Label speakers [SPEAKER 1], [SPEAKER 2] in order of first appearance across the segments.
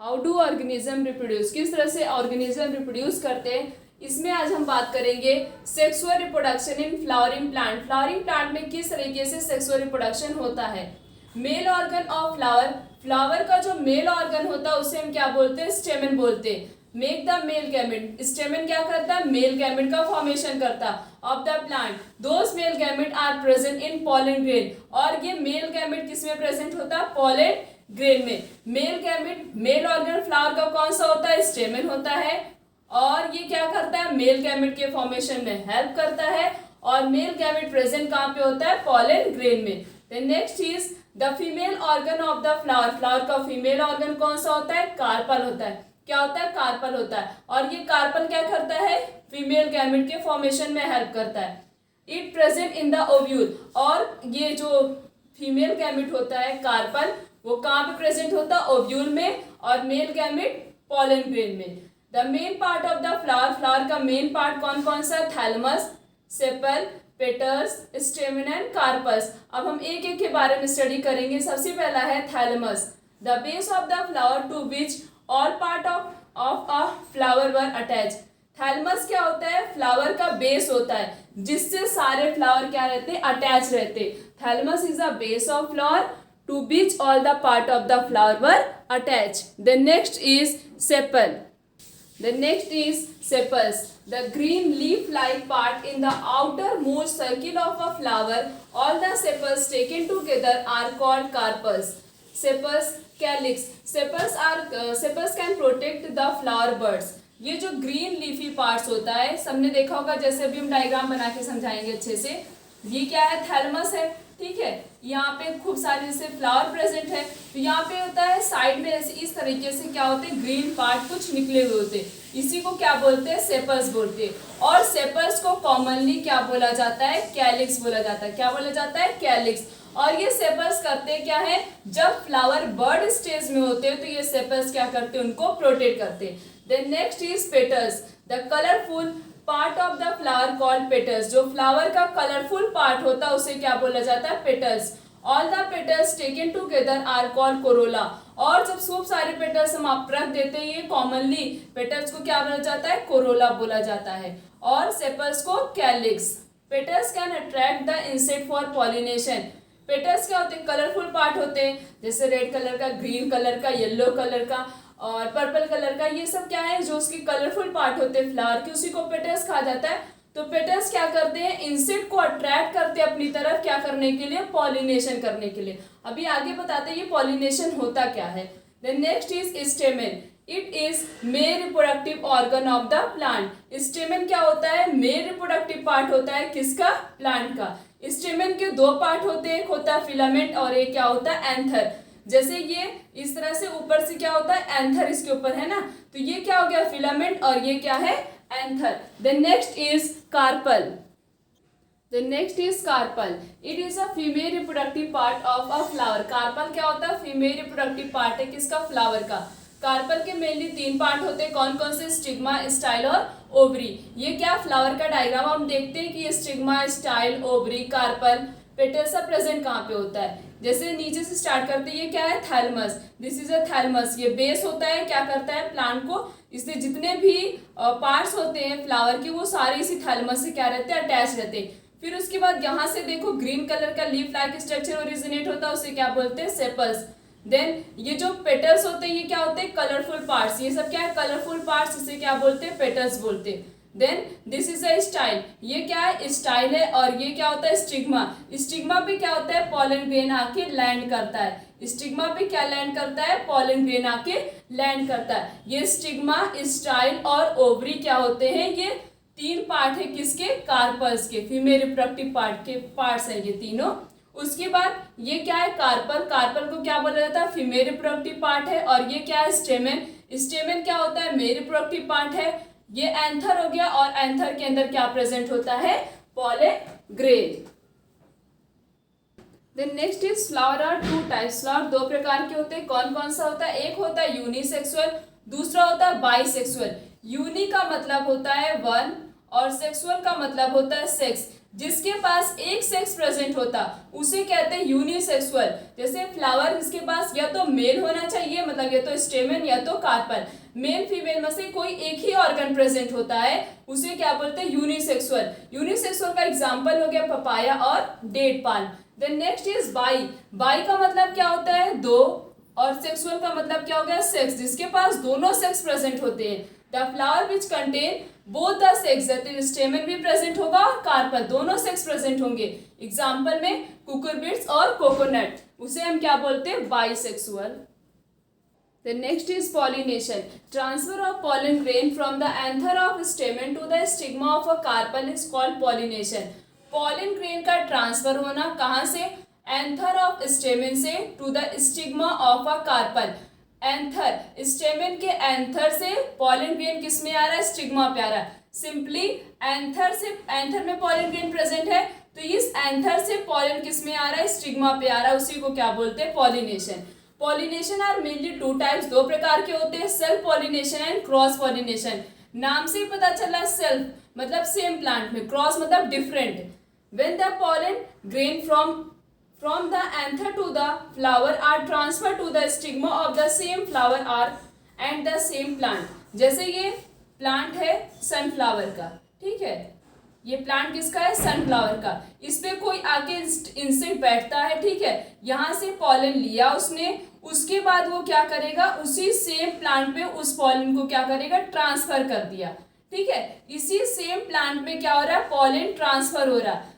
[SPEAKER 1] How do organism reproduce, किस तरह से ऑर्गेनिज्म रिप्रोड्यूस करते हैं, इसमें आज हम बात करेंगे sexual reproduction in flowering plant. Flowering plant में किस तरीके से सेक्सुअल रिप्रोडक्शन होता है। Male organ of flower, flower का जो मेल ऑर्गन होता है उसे हम क्या बोलते हैं, स्टेमन बोलते हैं। Make the male gamete, stamen क्या करता है, मेल गैमेट का फॉर्मेशन करता of the plant. Those male gamete are present in pollen grain, और ये मेल गैमेट किसमें प्रेजेंट होता है, पॉलन ग्रेन में। Male gamete, male organ flower का कौन सा होता है, स्टेमन होता है, और ये क्या करता है, मेल गैमेट के फॉर्मेशन में हेल्प करता है। और मेल गैमेट प्रेजेंट कहाँ पे होता है, पॉलन ग्रेन में। Then next is the female organ of the flower, flower का फीमेल ऑर्गन कौन सा होता है, कार्पल होता है। क्या होता है, कार्पल होता है, और ये कार्पल क्या करता है, फीमेल गैमेट के फॉर्मेशन में हेल्प करता है। It present in the ovule, और ये जो फीमेल गैमेट होता है कार्पल, वो कहाँ पे प्रेजेंट होता है, ओव्यूल में, और मेल गैमेट पॉलन ग्रेन में। The main part of the flower, flower का मेन पार्ट कौन कौन सा, thalamus, sepal, petals, stamen and carpels. अब हम एक एक के बारे में स्टडी करेंगे। सबसे पहला है thalamus, the base of the flower to which all part of a flower were attach. Thalamus क्या होता है, फ्लावर का बेस होता है जिससे सारे फ्लावर क्या रहते हैं, अटैच रहते। Thalamus is the base of flower to which all the part of the flower were attached. The next is sepal. The next is sepals. The green leaf-like part in the outermost circle of a flower. All the sepals taken together are called carpels. Sepals, calyx. Sepals can protect the flower buds. ये जो green leafy parts होता है, सबने देखा होगा, जैसे अभी हम डायग्राम बना के समझाएंगे अच्छे से। ये क्या है, थैलमस है, ठीक है। यहाँ पे खूब सारे जैसे फ्लावर प्रेजेंट है, तो यहाँ पे होता है साइड में ऐसे इस तरीके से क्या होते हैं, ग्रीन पार्ट कुछ निकले हुए होते हैं, इसी को क्या बोलते हैं, सेपल्स बोलते हैं। और सेपल्स को कॉमनली क्या बोला जाता है, कैलिक्स बोला जाता है। क्या बोला जाता है, कैलिक्स। और ये सेपल्स करते क्या है, जब फ्लावर बर्ड स्टेज में होते हैं तो ये सेपल्स क्या करते हैं, उनको प्रोटेक्ट करते हैं। Then next is petals, the colourful part of the flower called petals. जो फ्लावर का कलरफुल पार्ट होता है उसे क्या बोला जाता है, petals. All the petals taken together are called corolla. और जब खूब सारे पेटल्स हम आप रख देते हैं, ये कॉमनली पेटल्स को क्या बोला जाता है, कोरोला बोला जाता है। और सेपल्स को calyx. Petals can attract the insect for pollination. Petals क्या होते हैं, कलरफुल पार्ट होते हैं, जैसे रेड कलर का, ग्रीन कलर का, येलो कलर का और पर्पल कलर का। ये सब क्या है, जो उसके कलरफुल पार्ट होते हैं फ्लावर के, उसी को पेटल्स कहा जाता है। तो पेटल्स क्या करते हैं, इंसेक्ट को अट्रैक्ट करते हैं अपनी तरफ, क्या करने के लिए, पॉलिनेशन करने के लिए। अभी आगे बताते हैं ये पॉलिनेशन होता क्या है। Then next is stamen, it is male reproductive organ of the plant. Stamen क्या होता है, मेल रिप्रोडक्टिव पार्ट होता है, किसका, प्लांट का। स्टेमन के दो पार्ट होते हैं, एक होता है फिलामेंट और एक क्या होता है, एंथर। जैसे ये इस तरह से ऊपर से क्या होता है, एंथर इसके ऊपर है ना, तो ये क्या हो गया, फिलामेंट, और ये क्या है, anther. The next is carpel. The next is carpel, it is a female reproductive part of a flower. Carpel क्या होता है, फीमेल रिप्रोडक्टिव पार्ट है, किसका, फ्लावर का। कार्पल के मेनली तीन पार्ट होते हैं, कौन कौन से, स्टिग्मा, स्टाइल और ओवरी। ये क्या, फ्लावर का डायग्राम हम देखते हैं कि stigma, style, ovary, carpel, petal सब प्रेजेंट कहाँ पे होता है। जैसे नीचे से स्टार्ट करते हैं, ये क्या है, thalamus, this is a thalamus. ये बेस होता है, क्या करता है, प्लांट को, इससे जितने भी पार्ट्स होते हैं फ्लावर के, वो सारे इसी थैलमस से क्या रहते हैं, अटैच रहते हैं। फिर उसके बाद यहाँ से देखो ग्रीन कलर का लीफ लाइक स्ट्रक्चर ओरिजिनेट होता है, उसे क्या बोलते हैं, सेपल्स। देन ये जो पेटल्स होते हैं, ये क्या होते हैं, कलरफुल पार्ट्स। ये सब क्या है, कलरफुल पार्ट्स, इसे क्या बोलते हैं, पेटल्स बोलते हैं। Then this is a style, ये क्या है, स्टाइल है। और ये क्या होता है, स्टिग्मा। स्टिग्मा पे क्या होता है, पॉलन ग्रेन आके लैंड करता है। स्टिग्मा पे क्या लैंड करता है, पॉलन ग्रेन आके लैंड करता है। ये स्टिग्मा, स्टाइल और ओवरी क्या होते हैं, ये तीन पार्ट है, किसके, कार्पल्स के, फीमेल रिप्रोडक्टिव पार्ट के पार्ट्स है ये तीनों। उसके बाद ये क्या है, कार्पल। कार्पल को क्या बोला जाता है, फीमेल रिप्रोडक्टिव पार्ट है। और ये क्या है, स्टेमन। स्टेमन क्या होता है, मेल रिप्रोडक्टिव पार्ट है। ये एंथर हो गया, और एंथर के अंदर क्या प्रेजेंट होता है, pollen grain. Then next is flower are two types. Flower दो प्रकार के होते हैं, कौन कौन सा होता है, एक होता है यूनिसेक्सुअल, दूसरा होता है बाइसेक्सुअल। यूनि का मतलब होता है वन, और सेक्सुअल का मतलब होता है सेक्स। जिसके पास एक सेक्स प्रेजेंट होता उसे कहते हैं यूनिसेक्सुअल। जैसे फ्लावर, इसके पास या तो मेल होना चाहिए, मतलब या तो स्टेमन या तो कार्पल, मेल फीमेल में से कोई एक ही ऑर्गन प्रेजेंट होता है, उसे क्या बोलते हैं, यूनिसेक्सुअल। यूनिसेक्सुअल का एग्जांपल हो गया पपाया और date palm. Then next is bi. Bi का मतलब क्या होता है, दो, और सेक्सुअल का मतलब क्या हो गया, सेक्स, जिसके पास दोनों सेक्स प्रेजेंट होते हैं। The flower which contain both the sex, स्टेमन भी प्रेजेंट होगा और कार्पल, दोनों सेक्स प्रेजेंट होंगे। एग्जाम्पल में कुकुरबिट्स और कोकोनट, उसे हम क्या बोलते हैं, bisexual. The next is pollination. Transfer of pollen grain from the anther of stamen to the stigma of a carpel is called pollination. Pollen grain का ट्रांसफर होना कहाँ से, एंथर ऑफ स्टेमेन से to the stigma of a carpel. Anther, stamen के anther से pollen grain किस में आ रहा है, स्टिग्मा पे आ रहा है। सिंपली एंथर से, एंथर में पॉलन ग्रेन प्रेजेंट है, तो इस एंथर से पॉलन किस में आ रहा है, स्टिग्मा पे आ रहा है, उसी को क्या बोलते हैं, pollination. Pollination are mainly two types, दो प्रकार के होते हैं, self pollination and cross pollination. नाम से ही पता चला, सेल्फ मतलब सेम प्लांट में, क्रॉस मतलब different. When the pollen grain from the anther to the flower are transferred to the stigma of the same flower are and the same plant। जैसे ये प्लांट है सनफ्लावर का, ठीक है, ये प्लांट किसका है, सनफ्लावर का, इस पे कोई आके इंसेक्ट बैठता है, ठीक है, यहाँ से पॉलन लिया उसने, उसके बाद वो क्या करेगा, उसी सेम प्लांट पे उस पॉलन को क्या करेगा, ट्रांसफर कर दिया, ठीक है। इसी सेम प्लांट पे क्या हो रहा है, पॉलन ट्रांसफर हो रहा है,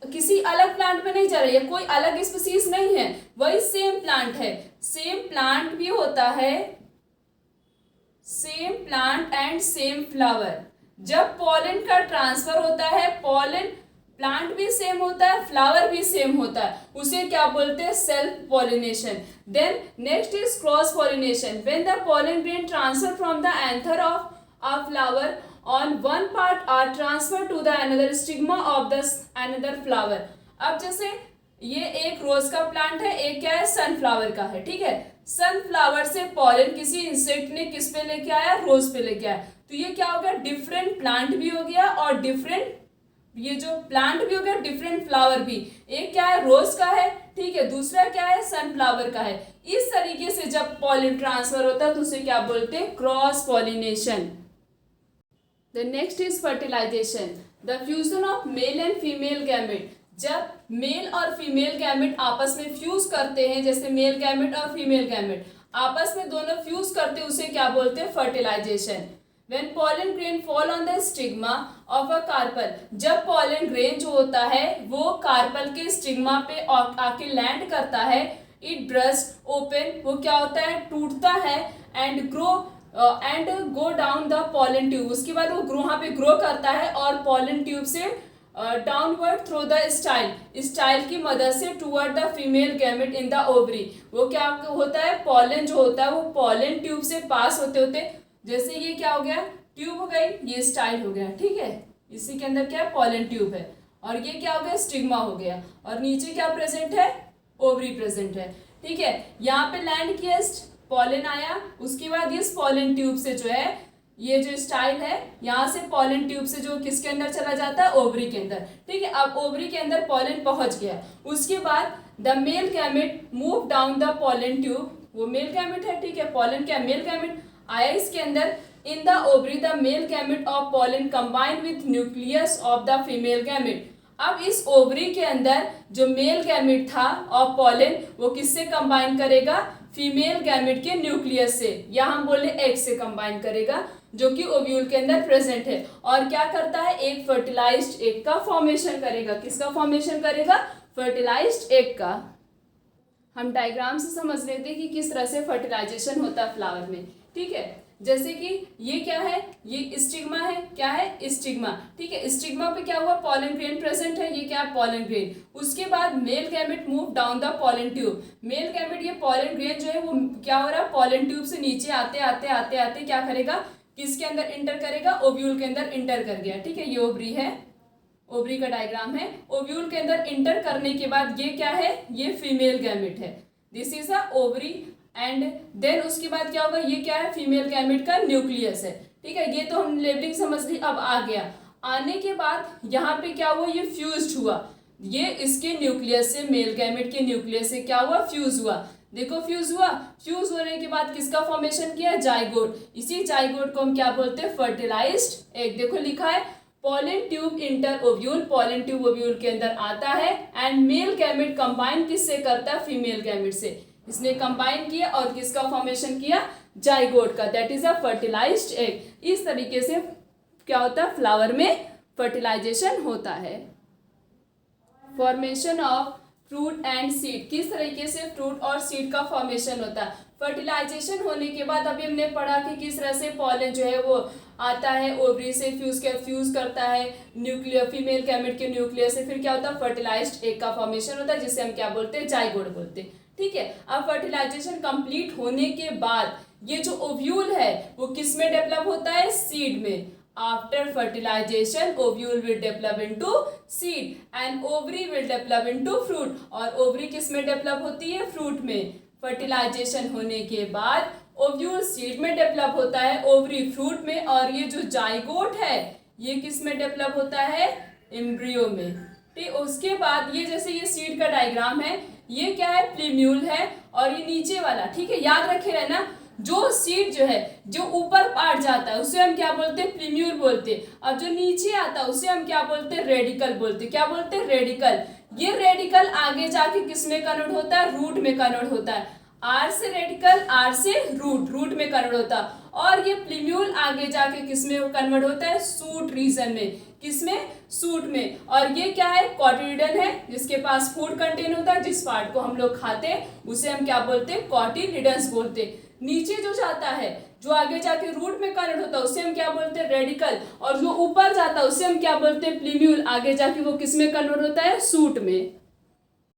[SPEAKER 1] किसी अलग प्लांट में नहीं जा रही है, कोई अलग स्पीसीज नहीं है, वही सेम प्लांट है। सेम प्लांट भी होता है, same plant and same flower. जब पॉलन का ट्रांसफर होता है, पॉलन प्लांट भी सेम होता है, फ्लावर भी सेम होता है, उसे क्या बोलते हैं, self pollination. Then next is cross pollination. When the pollen grain transfer from the anther of a flower on one part are transferred to the another stigma of the another flower। अब जैसे ये एक रोज का plant है, एक क्या है, sunflower का है, ठीक है। सनफ्लावर से पॉलन किसी इंसेक्ट ने किस पे लेके आया, रोज पे लेके आया, तो ये क्या हो गया, डिफरेंट प्लांट भी हो गया और डिफरेंट, ये जो प्लांट भी हो गया, डिफरेंट फ्लावर भी। एक क्या है, रोज का है, ठीक है, दूसरा क्या है, सनफ्लावर का है। इस तरीके से जब पॉलन ट्रांसफर होता है तो उसे क्या बोलते हैं, cross pollination. The next is fertilization. The fusion of male and female gamete। जब मेल और फीमेल गैमेट आपस में फ्यूज करते हैं, जैसे मेल गैमेट और फीमेल गैमेट आपस में दोनों फ्यूज करते हैं, उसे क्या बोलते हैं, fertilisation. When pollen grain fall on the stigma of a carpel, जब pollen grain जो होता है वो कार्पल के स्टिग्मा पे आके लैंड करता है, it bursts open, वो क्या होता है, टूटता है, and grow and go down the pollen tube, उसके बाद वो वहाँ पे ग्रो करता है और पॉलन ट्यूब से डाउनवर्ड थ्रू द स्टाइल की मदद से toward the female gamete in the ovary. वो क्या होता है, पॉलन जो होता है वो पॉलन ट्यूब से पास होते होते, जैसे ये क्या हो गया, ट्यूब हो गई, ये स्टाइल हो गया, ठीक है, इसी के अंदर क्या है, पॉलन ट्यूब है, और ये क्या हो गया, स्टिग्मा हो गया, और नीचे क्या प्रेजेंट है, ओवरी प्रेजेंट है, ठीक है। यहाँ पे लैंड किया, पॉलन आया, उसके बाद इस पॉलन ट्यूब से जो है, ये जो स्टाइल है, यहाँ से पॉलन ट्यूब से जो किसके अंदर चला जाता है, ओवरी के अंदर, ठीक है। अब ओवरी के अंदर पॉलन पहुंच गया, उसके बाद the male gamete move down the pollen tube, वो मेल गैमेट है, ठीक है, पॉलन क्या, मेल गैमेट आया इसके अंदर, in the ovary the male gamete of pollen combine with nucleus of the female gamete. अब इस ओवरी के अंदर जो मेल गैमेट था ऑफ पॉलन, वो किससे कंबाइन करेगा, फीमेल गैमेट के न्यूक्लियस से, या हम बोले एग से कंबाइन करेगा, जो कि ओव्यूल के अंदर प्रेजेंट है, और क्या करता है, एक फर्टिलाइज्ड एग का फॉर्मेशन करेगा। किसका फॉर्मेशन करेगा, फर्टिलाइज्ड एग का। हम डायग्राम से समझ रहे थे कि किस तरह से फर्टिलाइजेशन होता है फ्लावर में, ठीक है। जैसे कि ये क्या है, ये स्टिग्मा है, क्या है, स्टिग्मा, ठीक है। स्टिग्मा पे क्या हुआ, पॉलन ग्रेन प्रेजेंट है, ये क्या है, पॉलन ग्रेन। उसके बाद male gamete move down the pollen tube, male gamete, ये पॉलन ग्रेन जो है वो क्या हो रहा है, पॉलन ट्यूब से नीचे आते आते आते आते क्या करेगा, किसके अंदर इंटर करेगा, ओव्यूल के अंदर इंटर कर गया, ठीक है। ये ओवरी है, ओवरी का डायग्राम है, ओव्यूल के अंदर इंटर करने के बाद ये क्या है, ये फीमेल गैमेट है, this is a ovary, and then उसके बाद क्या होगा, ये क्या है, फीमेल गैमेट का न्यूक्लियस है, ठीक है। ये तो हम लेबलिंग समझ ली। अब आ गया, आने के बाद यहाँ पे क्या हुआ, ये फ्यूज्ड हुआ, ये इसके न्यूक्लियस से, मेल गैमेट के न्यूक्लियस से क्या हुआ, फ्यूज हुआ। देखो फ्यूज हुआ, फ्यूज होने के बाद किसका फॉर्मेशन किया, जाइगोट। इसी जाइगोट को हम क्या बोलते हैं, फर्टिलाइज्ड एग। देखो लिखा है pollen tube inter ovule, pollen tube ovule के अंदर आता है एंड मेल गैमेट कंबाइन किससे करता है, फीमेल गैमेट से। इसने कंबाइन किया और किसका फॉर्मेशन किया, जाइगोट का, that is a fertilised egg. इस तरीके से क्या होता है, फ्लावर में फर्टिलाइजेशन होता है। Formation of fruit and seed, किस तरीके से फ्रूट और सीड का फॉर्मेशन होता है। फर्टिलाइजेशन होने के बाद अभी हमने पढ़ा कि किस तरह से पॉलन जो है वो आता है ओवरी से, फ्यूज करता है न्यूक्लियर, फीमेल गैमेट के न्यूक्लियस से, फिर क्या होता है, फर्टिलाइज्ड एग का फॉर्मेशन होता है, जिसे हम क्या बोलते हैं, जाइगोट बोलते हैं। ठीक है, अब फर्टिलाइजेशन कंप्लीट होने के बाद ये जो ओव्यूल है वो किस में डेवलप होता है, सीड में। After fertilisation ovule will develop into seed and ovary will develop into fruit. और ओवरी किस में डेवलप होती है, फ्रूट में। फर्टिलाइजेशन होने के बाद ओव्यूल सीड में डेवलप होता है, ओवरी फ्रूट में, और ये जो जाइगोट है ये किस में डेवलप होता है, एम्ब्रियो में। ठीक, उसके बाद ये जैसे ये सीड का डायग्राम है, ये क्या है, प्लीम्यूल है, और ये नीचे वाला, ठीक है, याद रखे रहना, जो सीड जो है जो ऊपर पार्ट जाता है उसे हम क्या बोलते हैं, प्लीम्यूल बोलते हैं, और जो नीचे आता है उसे हम क्या बोलते हैं, रेडिकल बोलते हैं। क्या बोलते हैं, रेडिकल। ये रेडिकल आगे जाके किस में कन्वर्ट होता है, रूट में कन्वर्ट होता है। आर से रेडिकल, आर से रूट, रूट में कन्वर्ट होता है। और ये प्लीम्यूल आगे जाके किस में कन्वर्ट होता है, सूट रीजन में। किसमें, सूट में। और ये क्या है, कॉटिलिडन है, जिसके पास फूड कंटेन होता है, जिस पार्ट को हम लोग खाते हैं उसे हम क्या बोलते हैं, कॉटिलिडन्स बोलते हैं। नीचे जो जाता है, जो आगे जाके रूट में कन्वर्ट होता है उसे हम क्या बोलते हैं, रेडिकल, और जो ऊपर जाता है उसे हम क्या बोलते हैं, प्लीम्यूल, आगे जाके वो किस में कन्वर्ट होता है, सूट में।